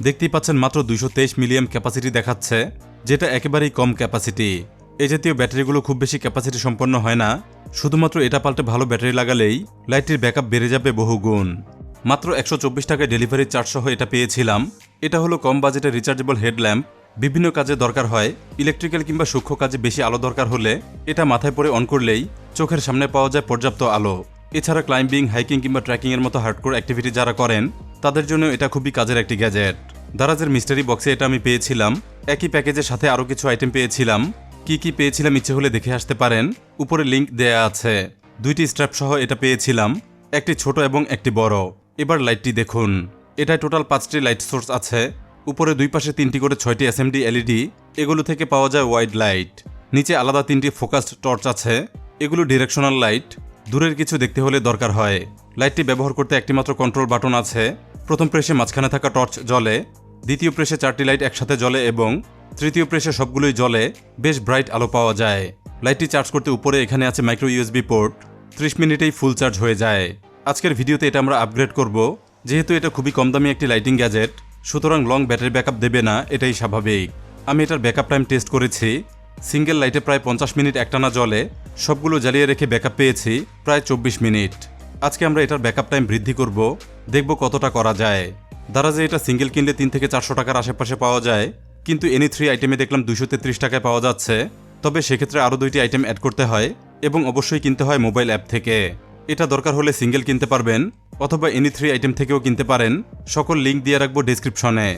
দেখতেই পাচ্ছেন মাত্র 223 মিলিঅ্যাম্প ক্যাপাসিটি দেখাচ্ছে, যেটা একেবারেই কম ক্যাপাসিটি। এই জাতীয় ব্যাটারিগুলো খুব বেশি ক্যাপাসিটি সম্পন্ন হয় না, শুধুমাত্র এটা পাল্টে ভালো ব্যাটারি লাগালেই লাইটটির ব্যাকআপ বেড়ে যাবে বহুগুণ। মাত্র 124 টাকায় ডেলিভারি চার্জ সহ এটা পেয়েছিলাম। এটা হলো কম বাজেটের রিচার্জেবল হেডল্যাম্প। বিভিন্ন কাজে দরকার হয়, ইলেকট্রিক্যাল কিংবা সূক্ষ্ম কাজে বেশি আলো দরকার হলে এটা মাথায় পরে অন করলেই চোখের সামনে পাওয়া যায় পর্যাপ্ত আলো। এছাড়া ক্লাইম্বিং, হাইকিং কিংবা ট্রেকিংয়ের মতো হার্ডকোর অ্যাক্টিভিটি যারা করেন তাদের জন্য এটা খুবই কাজের একটি গ্যাজেট। দারাজের মিস্টারি বক্সে এটা আমি পেয়েছিলাম। একই প্যাকেজের সাথে আরও কিছু আইটেম পেয়েছিলাম। কি পেয়েছিলাম ইচ্ছে হলে দেখে আসতে পারেন, উপরে লিংক দেয়া আছে। 2টি স্ট্র্যাপ সহ এটা পেয়েছিলাম, একটি ছোট এবং একটি বড়। এবার লাইটটি দেখুন, এটায় টোটাল 5টি লাইট সোর্স আছে। উপরে 2 পাশে 3টি করে 6টি এসএমডি এলইডি, এগুলো থেকে পাওয়া যায় ওয়াইড লাইট। নিচে আলাদা 3টি ফোকাসড টর্চ আছে, এগুলো ডিরেকশনাল লাইট, দূরের কিছু দেখতে হলে দরকার হয়। লাইটটি ব্যবহার করতে একটি মাত্র কন্ট্রোল বাটন আছে। প্রথম প্রেসে মাঝখানে থাকা টর্চ জ্বলে, দ্বিতীয় প্রেসে 4টি লাইট একসাথে জ্বলে এবং তৃতীয় প্রেসে সবগুলোই জ্বলে। বেশ ব্রাইট আলো পাওয়া যায়। লাইটটি চার্জ করতে উপরে এখানে আছে মাইক্রো ইউএসবি পোর্ট। 30 মিনিটেই ফুল চার্জ হয়ে যায়। আজকের ভিডিওতে এটা আমরা আপগ্রেড করব, যেহেতু এটা খুবই কম দামি একটি লাইটিং গ্যাজেট, সুতরাং লং ব্যাটারি ব্যাকআপ দেবে না, এটাই স্বাভাবিক। আমি এটার ব্যাকআপ টাইম টেস্ট করেছি। সিঙ্গেল লাইটে প্রায় 50 মিনিট একটানা জ্বলে, সবগুলো জ্বালিয়ে রেখে ব্যাকআপ পেয়েছি প্রায় 24 মিনিট। আজকে আমরা এটার ব্যাকআপ টাইম বৃদ্ধি করব, দেখব কতটা করা যায়। দারাজে এটা সিঙ্গেল কিনলে 3 থেকে 400 টাকার আশেপাশে পাওয়া যায়, কিন্তু এনি 3 আইটেমে দেখলাম 233 টাকায় পাওয়া যাচ্ছে। তবে সেক্ষেত্রে আরও 2টি আইটেম অ্যাড করতে হয় এবং অবশ্যই কিনতে হয় মোবাইল অ্যাপ থেকে। এটা দরকার হলে সিঙ্গেল কিনতে পারবেন অথবা এনি 3 আইটেম থেকেও কিনতে পারেন। সকল লিঙ্ক দিয়ে রাখবো ডেসক্রিপশনে।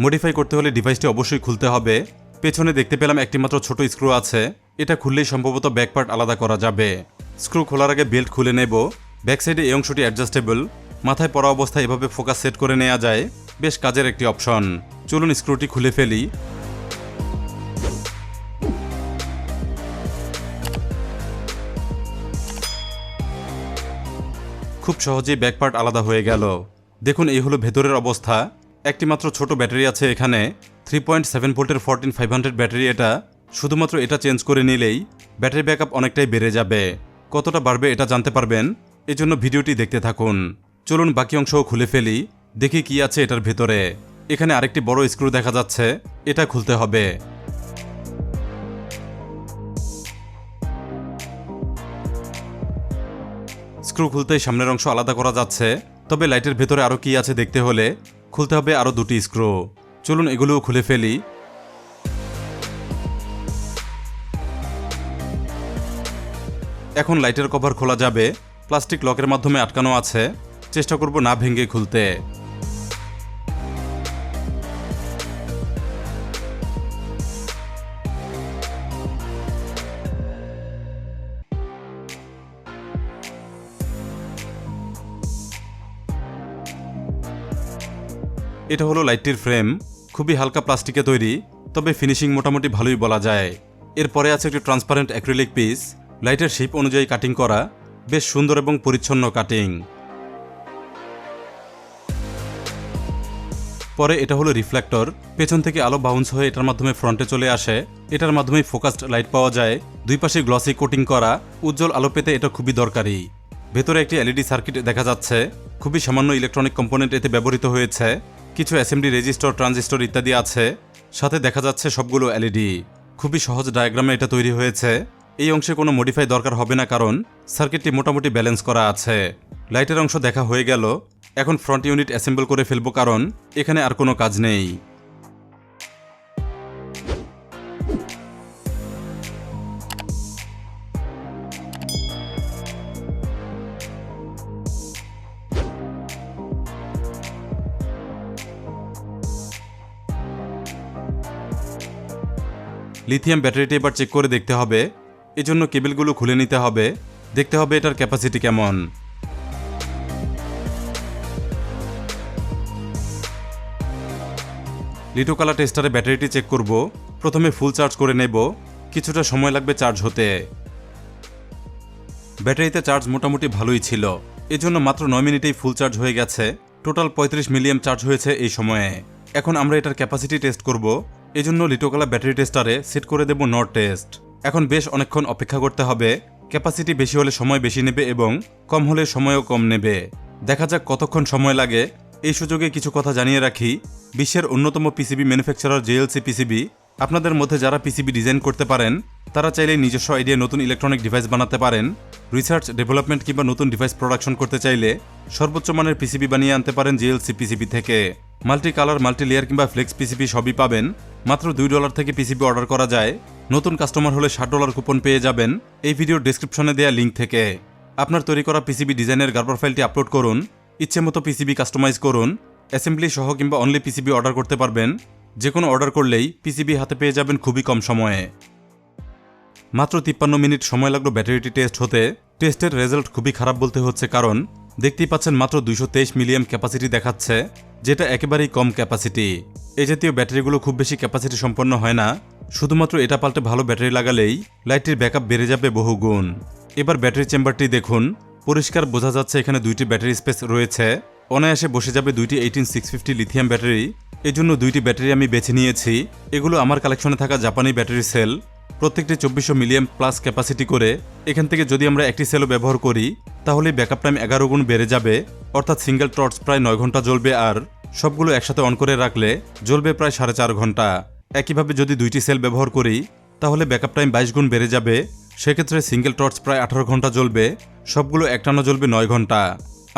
মডিফাই করতে হলে ডিভাইসটি অবশ্যই খুলতে হবে। পেছনে দেখতে পেলাম একটি মাত্র ছোট স্ক্রু আছে, এটা খুললেই সম্ভবত ব্যাক পার্ট আলাদা করা যাবে। স্ক্রু খোলার আগে বেল্ট খুলে নেব। ব্যাক সাইডে এই অংশটি অ্যাডজাস্টেবল, মাথায় পরা অবস্থায় এভাবে ফোকাস সেট করে নেওয়া যায়, বেশ কাজের একটি অপশন। চলুন স্ক্রুটি খুলে ফেলি। খুব সহজেই ব্যাক পার্ট আলাদা হয়ে গেল। দেখুন এই হলো ভেতরের অবস্থা। একটি মাত্র ছোট ব্যাটারি আছে এখানে, 3.7 ভোল্টের 14500 ব্যাটারি। এটা শুধুমাত্র এটা চেঞ্জ করে নিলেই ব্যাটারি ব্যাকআপ অনেকটাই বেড়ে যাবে। কতটা বাড়বে এটা জানতে পারবেন, এজন্য ভিডিওটি দেখতে থাকুন। চলুন বাকি অংশও খুলে ফেলি, দেখি কি আছে এটার ভেতরে। এখানে আরেকটি বড় স্ক্রু দেখা যাচ্ছে, এটা খুলতে হবে। স্ক্রু খুলতেই সামনের অংশ আলাদা করা যাচ্ছে, তবে লাইটের ভেতরে আরও কি আছে দেখতে হলে খুলতে হবে আরও 2টি স্ক্রু। চলুন এগুলোও খুলে ফেলি। এখন লাইটের কভার খোলা যাবে, প্লাস্টিক লকের মাধ্যমে আটকানো আছে, চেষ্টা করব না ভেঙে খুলতে। এটা হলো লাইটটির ফ্রেম, খুবই হালকা প্লাস্টিকে তৈরি, তবে ফিনিশিং মোটামুটি ভালোই বলা যায়। এরপরে আছে একটি ট্রান্সপারেন্ট অ্যাক্রিলিক পিস, লাইটের শেপ অনুযায়ী কাটিং করা, বেশ সুন্দর এবং পরিচ্ছন্ন কাটিং। পরে এটা হলো রিফ্লেক্টর, পেছন থেকে আলো বাউন্স হয়ে এটার মাধ্যমে ফ্রন্টে চলে আসে। এটার মাধ্যমে ফোকাসড লাইট পাওয়া যায়, 2 পাশে গ্লসি কোটিং করা, উজ্জ্বল আলো পেতে এটা খুবই দরকারি। ভেতরে একটি এলইডি সার্কিট দেখা যাচ্ছে, খুবই সামান্য ইলেকট্রনিক কম্পোনেন্ট এতে ব্যবহৃত হয়েছে। কিছু এসএমডি রেজিস্টর, ট্রানজিস্টর ইত্যাদি আছে, সাথে দেখা যাচ্ছে সবগুলো এলইডি। খুবই সহজ ডায়াগ্রামে এটা তৈরি হয়েছে। এই অংশে কোনো মডিফাই দরকার হবে না, কারণ সার্কিটটি মোটামুটি ব্যালেন্স করা আছে। লাইটের অংশ দেখা হয়ে গেল, এখন ফ্রন্ট ইউনিট অ্যাসেম্বল করে ফেলবো, কারণ এখানে আর কোনো কাজ নেই। লিথিয়াম ব্যাটারিটি এবার চেক করে দেখতে হবে, এজন্য কেবলগুলো খুলে নিতে হবে, দেখতে হবে এটার ক্যাপাসিটি কেমন। লিটো কালার টেস্টারে ব্যাটারিটি চেক করব। প্রথমে ফুল চার্জ করে নেব, কিছুটা সময় লাগবে চার্জ হতে। ব্যাটারিতে চার্জ মোটামুটি ভালোই ছিল, এজন্য মাত্র 9 মিনিটেই ফুল চার্জ হয়ে গেছে। টোটাল 35 মিলিঅ্যাম্প চার্জ হয়েছে এই সময়ে। এখন আমরা এটার ক্যাপাসিটি টেস্ট করব, এজন্য লিটো কালার ব্যাটারি টেস্টারে সেট করে দেব নট টেস্ট। এখন বেশ অনেকক্ষণ অপেক্ষা করতে হবে, ক্যাপাসিটি বেশি হলে সময় বেশি নেবে এবং কম হলে সময়ও কম নেবে। দেখা যাক কতক্ষণ সময় লাগে। এই সুযোগে কিছু কথা জানিয়ে রাখি, বিশ্বের অন্যতম পিসিবি ম্যানুফ্যাকচারার জেএলসি পিসিবি। আপনাদের মধ্যে যারা পিসিবি ডিজাইন করতে পারেন তারা চাইলে নিজস্ব আইডিয়া নতুন ইলেকট্রনিক ডিভাইস বানাতে পারেন। রিসার্চ ডেভেলপমেন্ট কিংবা নতুন ডিভাইস প্রোডাকশন করতে চাইলে সর্বোচ্চ মানের পিসিবি বানিয়ে আনতে পারেন জেএলসি পিসিবি থেকে। মাল্টি কালার, মাল্টি লেয়ার কিংবা ফ্লেক্স পিসিবি সবই পাবেন। মাত্র $2 থেকে পিসিবি অর্ডার করা যায়। নতুন কাস্টমার হলে $60 কুপন পেয়ে যাবেন এই ভিডিওর ডেসক্রিপশনে দেওয়া লিঙ্ক থেকে। আপনার তৈরি করা পিসিবি ডিজাইনের গার্বার ফাইলটি আপলোড করুন, ইচ্ছে মতো পিসিবি কাস্টমাইজ করুন, অ্যাসেম্বলি সহ কিংবা অনলি পিসিবি অর্ডার করতে পারবেন। যে কোনো অর্ডার করলেই পিসিবি হাতে পেয়ে যাবেন খুবই কম সময়ে। মাত্র 53 মিনিট সময় লাগলো ব্যাটারিটি টেস্ট হতে। টেস্টের রেজাল্ট খুবই খারাপ বলতে হচ্ছে, কারণ দেখতেই পাচ্ছেন মাত্র 223 মিলিয়াম ক্যাপাসিটি দেখাচ্ছে, যেটা একেবারেই কম ক্যাপাসিটি। এই জাতীয় ব্যাটারিগুলো খুব বেশি ক্যাপাসিটি সম্পন্ন হয় না। শুধুমাত্র এটা পাল্টে ভালো ব্যাটারি লাগালেই লাইটটির ব্যাকআপ বেড়ে যাবে বহু গুণ। এবার ব্যাটারি চেম্বারটি দেখুন, পরিষ্কার বোঝা যাচ্ছে এখানে 2টি ব্যাটারি স্পেস রয়েছে। অনায়াসে বসে যাবে 2টি 18650 লিথিয়াম ব্যাটারি। এজন্য 2টি ব্যাটারি আমি বেছে নিয়েছি। এগুলো আমার কালেকশনে থাকা জাপানি ব্যাটারি সেল, প্রত্যেকটি 2400 মিলিয়াম প্লাস ক্যাপাসিটি করে। এখান থেকে যদি আমরা একটি সেলও ব্যবহার করি তাহলে ব্যাকআপ টাইম 11 গুণ বেড়ে যাবে, অর্থাৎ সিঙ্গেল টর্চ প্রায় 9 ঘন্টা জ্বলবে, আর সবগুলো একসাথে অন করে রাখলে জ্বলবে প্রায় 4.5 ঘন্টা। একইভাবে যদি 2টি সেল ব্যবহার করি তাহলে ব্যাকআপ টাইম 22 গুণ বেড়ে যাবে। সেক্ষেত্রে সিঙ্গেল টর্চ প্রায় 18 ঘন্টা জ্বলবে, সবগুলো একটানা জ্বলবে 9 ঘন্টা।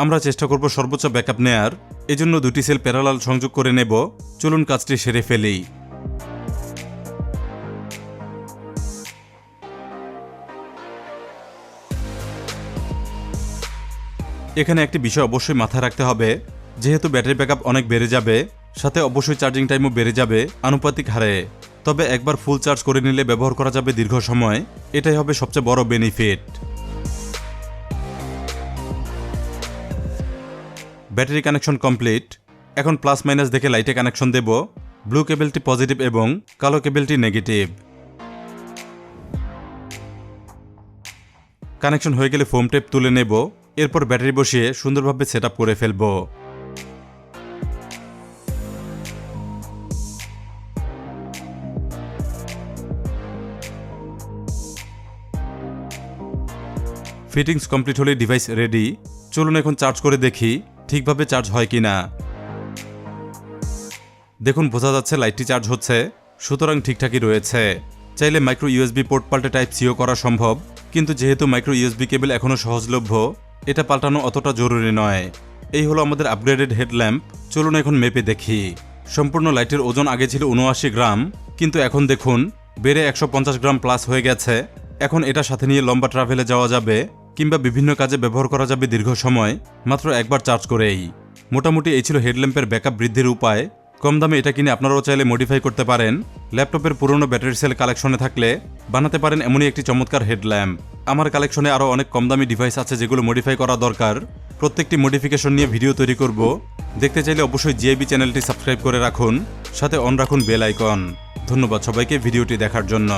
আমরা চেষ্টা করব সর্বোচ্চ ব্যাকআপ নেয়ার, এজন্য 2টি সেল প্যারালাল সংযোগ করে নেব। চলুন কাজটি সেরে ফেলি। এখানে একটি বিষয় অবশ্যই মাথায় রাখতে হবে, যেহেতু ব্যাটারি ব্যাকআপ অনেক বেড়ে যাবে, সাথে অবশ্যই চার্জিং টাইমও বেড়ে যাবে আনুপাতিক হারে। তবে একবার ফুল চার্জ করে নিলে ব্যবহার করা যাবে দীর্ঘ সময়, এটাই হবে সবচেয়ে বড় বেনিফিট। Battery connection complete. এখন প্লাস মাইনাস দেখে লাইটে কানেকশন দেব। ব্লু কেবলটি পজিটিভ এবং কালো কেবলটি নেগেটিভ। কানেকশন হয়ে গেলে ফোম টেপ তুলে নেব। এরপর ব্যাটারি বসিয়ে সুন্দরভাবে সেটআপ করে ফেলব। ফিটিংস কমপ্লিট হলে ডিভাইস রেডি। চলুন এখন চার্জ করে দেখি ঠিকভাবে চার্জ হয় কিনা। দেখুন বোঝা যাচ্ছে লাইটটি চার্জ হচ্ছে, সুতরাং ঠিকঠাকই রয়েছে। চাইলে মাইক্রো ইউএসবি পোর্ট পাল্টে টাইপ সিও করা সম্ভব, কিন্তু যেহেতু মাইক্রো ইউএসবি কেবল এখনও সহজলভ্য, এটা পাল্টানো অতটা জরুরি নয়। এই হলো আমাদের আপগ্রেডেড হেডল্যাম্প। চলুন এখন মেপে দেখি। সম্পূর্ণ লাইটের ওজন আগে ছিল 79 গ্রাম, কিন্তু এখন দেখুন বেড়ে 150 গ্রাম প্লাস হয়ে গেছে। এখন এটা সাথে নিয়ে লম্বা ট্রাভেলে যাওয়া যাবে কিংবা বিভিন্ন কাজে ব্যবহার করা যাবে দীর্ঘ সময় মাত্র একবার চার্জ করেই। মোটামুটি এই ছিল হেডল্যাম্পের ব্যাকআপ বৃদ্ধির উপায়। কম দামে এটা কিনে আপনারাও চাইলে মডিফাই করতে পারেন। ল্যাপটপের পুরনো ব্যাটারি সেল কালেকশনে থাকলে বানাতে পারেন এমনই একটি চমৎকার হেডল্যাম্প। আমার কালেকশনে আরও অনেক কম দামি ডিভাইস আছে যেগুলো মডিফাই করা দরকার। প্রত্যেকটি মডিফিকেশন নিয়ে ভিডিও তৈরি করব। দেখতে চাইলে অবশ্যই জিআইবি চ্যানেলটি সাবস্ক্রাইব করে রাখুন, সাথে অন রাখুন বেল আইকন। ধন্যবাদ সবাইকে ভিডিওটি দেখার জন্য।